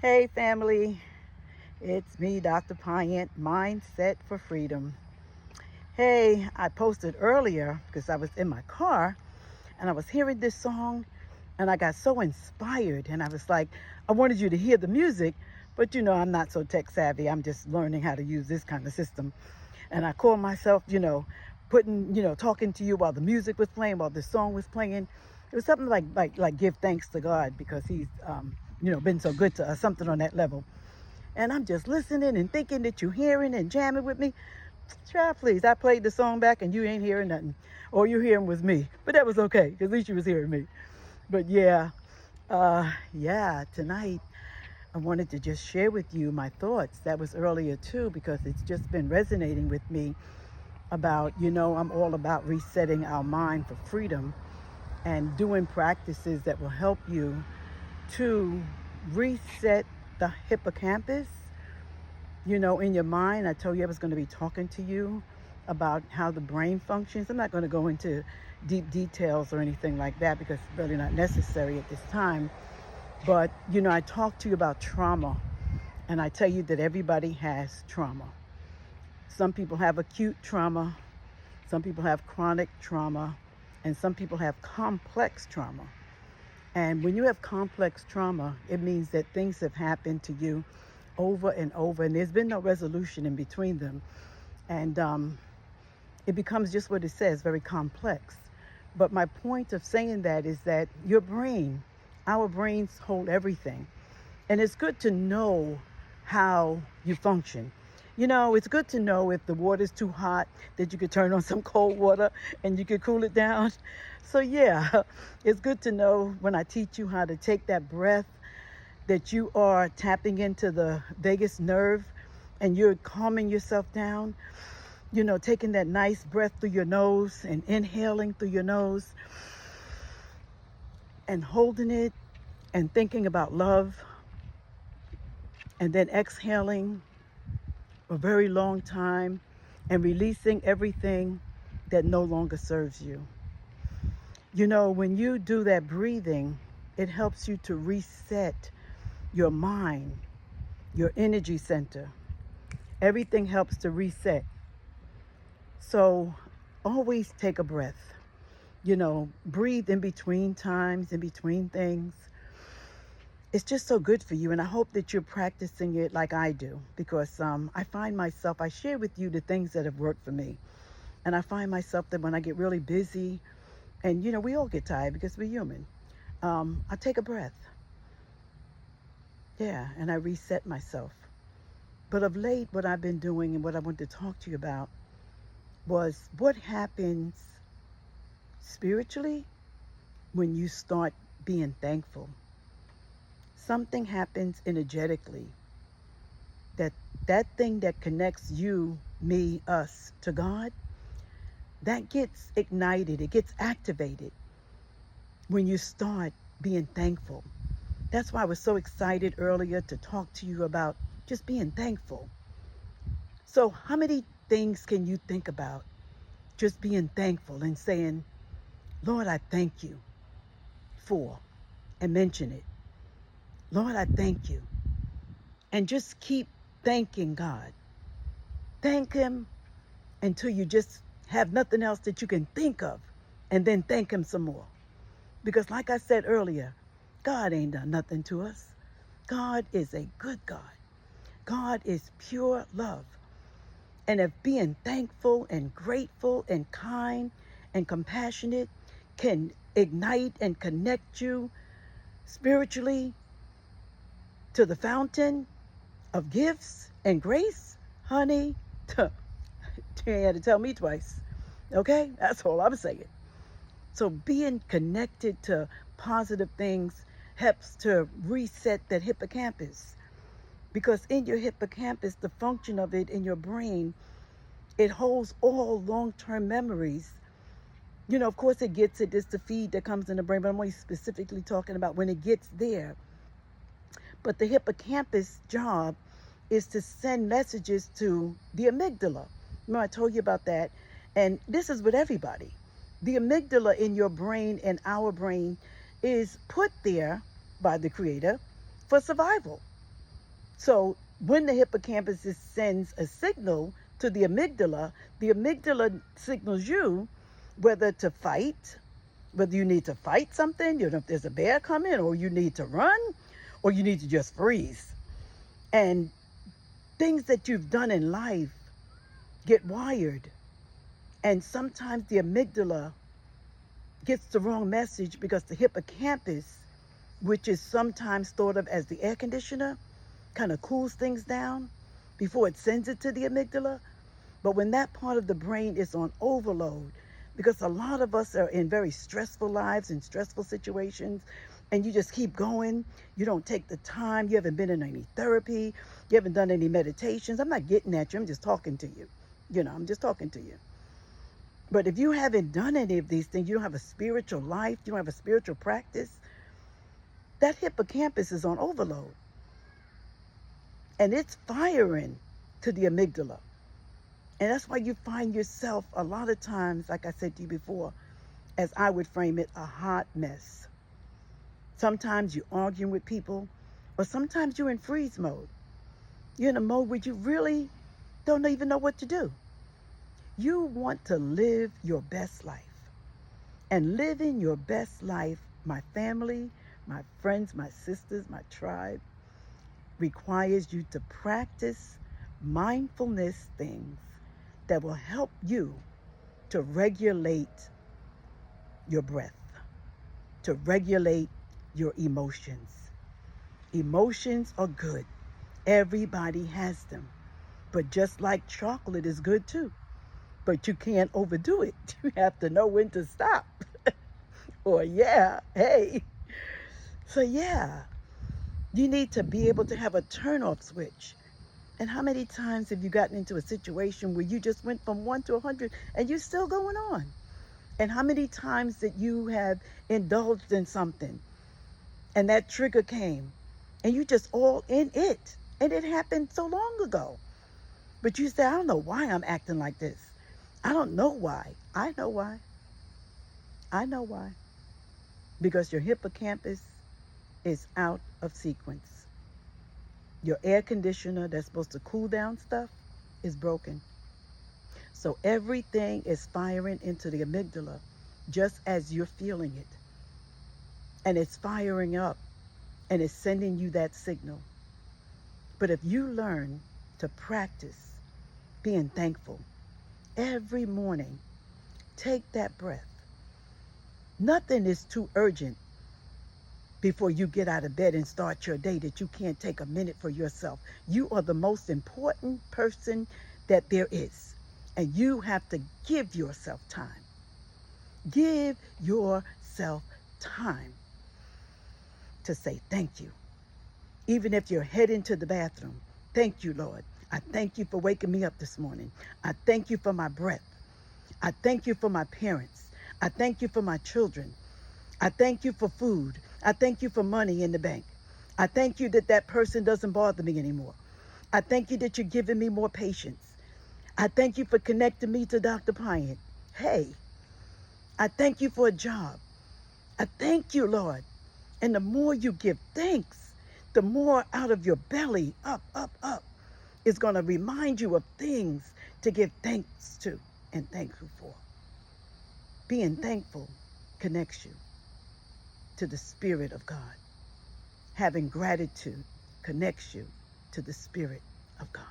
Hey family, it's me, Dr. Pyant, Mindset for Freedom. Hey, I posted earlier because I was in my car and I was hearing this song and I got so inspired and I was like, I wanted you to hear the music, but I'm not so tech savvy. I'm just learning how to use this kind of system. And I called myself, talking to you while the music was playing, while the song was playing. It was something like give thanks to God because he's, been so good to us, something on that level. And I'm just listening and thinking that you're hearing and jamming with me. Try, please. I played the song back and you ain't hearing nothing. All you hearing was me. But that was okay, because at least you was hearing me. But tonight I wanted to just share with you my thoughts. That was earlier too, because it's just been resonating with me about, I'm all about resetting our mind for freedom and doing practices that will help you to reset the hippocampus. In your mind, I told you I was going to be talking to you about how the brain functions. I'm not going to go into deep details or anything like that because it's really not necessary at this time. But, I talk to you about trauma, and I tell you that everybody has trauma. Some people have acute trauma, some people have chronic trauma, and some people have complex trauma. And when you have complex trauma, it means that things have happened to you over and over, and there's been no resolution in between them. And it becomes just what it says, very complex. But my point of saying that is that your brain, our brains hold everything. And it's good to know how you function. It's good to know if the water's too hot that you could turn on some cold water and you could cool it down. So, yeah, it's good to know when I teach you how to take that breath that you are tapping into the vagus nerve and you're calming yourself down. Taking that nice breath through your nose and inhaling through your nose and holding it and thinking about love and then exhaling a very long time and releasing everything that no longer serves you. When you do that breathing, it helps you to reset your mind, your energy center. Everything helps to reset. So always take a breath. Breathe in between times, in between things. It's just so good for you. And I hope that you're practicing it like I do, because I find myself, I share with you the things that have worked for me. And I find myself that when I get really busy, and we all get tired because we're human, I take a breath. Yeah, and I reset myself. But of late, what I've been doing and what I wanted to talk to you about was what happens spiritually when you start being thankful. Something happens energetically that thing that connects you, me, us to God, that gets ignited, it gets activated when you start being thankful. That's why I was so excited earlier to talk to you about just being thankful. So how many things can you think about just being thankful and saying, Lord, I thank you for, and mention it. Lord, I thank you. And just keep thanking God. Thank him until you just have nothing else that you can think of, and then thank him some more. Because like I said earlier, God ain't done nothing to us. God is a good God. God is pure love. And if being thankful and grateful and kind and compassionate can ignite and connect you spiritually to the fountain of gifts and grace, honey, you ain't had to tell me twice. Okay? That's all I'm saying. So being connected to positive things helps to reset that hippocampus. Because in your hippocampus, the function of it in your brain, it holds all long-term memories. Of course it gets it. It's the feed that comes in the brain, but I'm only specifically talking about when it gets there. But the hippocampus job is to send messages to the amygdala. Remember I told you about that? And this is with everybody. The amygdala in your brain and our brain is put there by the creator for survival. So when the hippocampus sends a signal to the amygdala signals you whether to fight, whether you need to fight something, you know, if there's a bear coming, or you need to run, or you need to just freeze. And things that you've done in life get wired. And sometimes the amygdala gets the wrong message because the hippocampus, which is sometimes thought of as the air conditioner, kind of cools things down before it sends it to the amygdala. But when that part of the brain is on overload, because a lot of us are in very stressful lives and stressful situations, and you just keep going, you don't take the time, you haven't been in any therapy, you haven't done any meditations. I'm not getting at you, I'm just talking to you. I'm just talking to you. But if you haven't done any of these things, you don't have a spiritual life, you don't have a spiritual practice, that hippocampus is on overload. And it's firing to the amygdala. And that's why you find yourself a lot of times, like I said to you before, as I would frame it, a hot mess. Sometimes you're arguing with people, or sometimes you're in freeze mode. You're in a mode where you really don't even know what to do. You want to live your best life. And living your best life, my family, my friends, my sisters, my tribe, requires you to practice mindfulness things that will help you to regulate your breath, to regulate your emotions. Emotions are good. Everybody has them. But just like chocolate is good too. But you can't overdo it. You have to know when to stop. Or hey. So you need to be able to have a turn-off switch. And how many times have you gotten into a situation where you just went from 1 to 100 and you're still going on? And how many times that you have indulged in something and that trigger came and you just all in it, and it happened so long ago. But you say, I don't know why I'm acting like this. I don't know why. I know why. I know why. Because your hippocampus is out of sequence. Your air conditioner that's supposed to cool down stuff is broken. So everything is firing into the amygdala just as you're feeling it. And it's firing up and it's sending you that signal. But if you learn to practice being thankful every morning, take that breath. Nothing is too urgent before you get out of bed and start your day that you can't take a minute for yourself. You are the most important person that there is. And you have to give yourself time. Give yourself time to say thank you. Even if you're heading to the bathroom, thank you, Lord. I thank you for waking me up this morning. I thank you for my breath. I thank you for my parents. I thank you for my children. I thank you for food. I thank you for money in the bank. I thank you that that person doesn't bother me anymore. I thank you that you're giving me more patience. I thank you for connecting me to Dr. Pyatt. Hey, I thank you for a job. I thank you, Lord. And the more you give thanks, the more out of your belly, up, is going to remind you of things to give thanks to and thankful for. Being thankful connects you to the Spirit of God. Having gratitude connects you to the Spirit of God.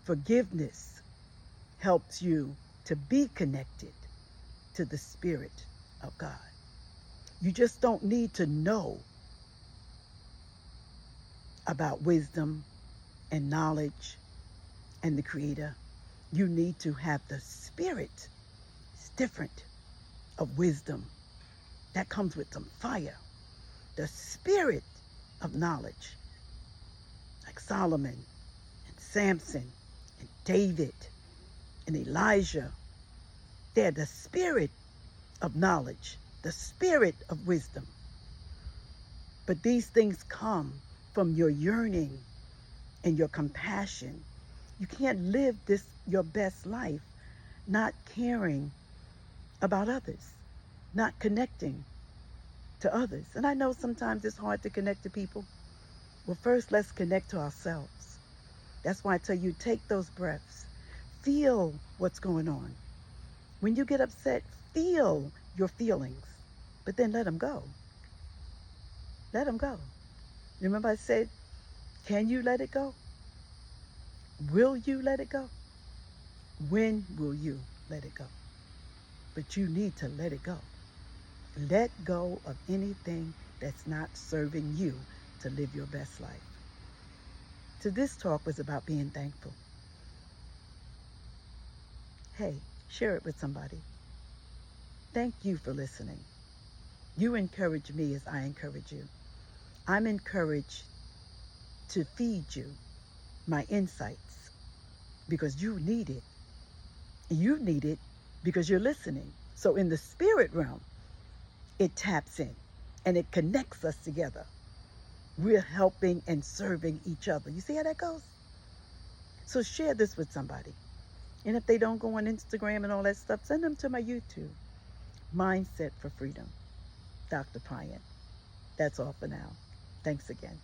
Forgiveness helps you to be connected to the Spirit of God. You just don't need to know about wisdom and knowledge and the Creator. You need to have the Spirit. It's different, of wisdom. That comes with some fire. The Spirit of knowledge, like Solomon and Samson and David and Elijah. They're the Spirit of knowledge, the Spirit of wisdom. But these things come from your yearning and your compassion. You can't live your best life not caring about others, not connecting to others. And I know sometimes it's hard to connect to people. Well, first, let's connect to ourselves. That's why I tell you, take those breaths. Feel what's going on. When you get upset, feel your feelings, but then let them go. Let them go. Remember I said, can you let it go? Will you let it go? When will you let it go? But you need to let it go. Let go of anything that's not serving you to live your best life. So this talk was about being thankful. Hey, share it with somebody. Thank you for listening. You encourage me as I encourage you. I'm encouraged to feed you my insights because you need it. You need it because you're listening. So in the spirit realm, it taps in and it connects us together. We're helping and serving each other. You see how that goes? So share this with somebody. And if they don't go on Instagram and all that stuff, send them to my YouTube. Mindset for Freedom, Dr. Payan. That's all for now. Thanks again.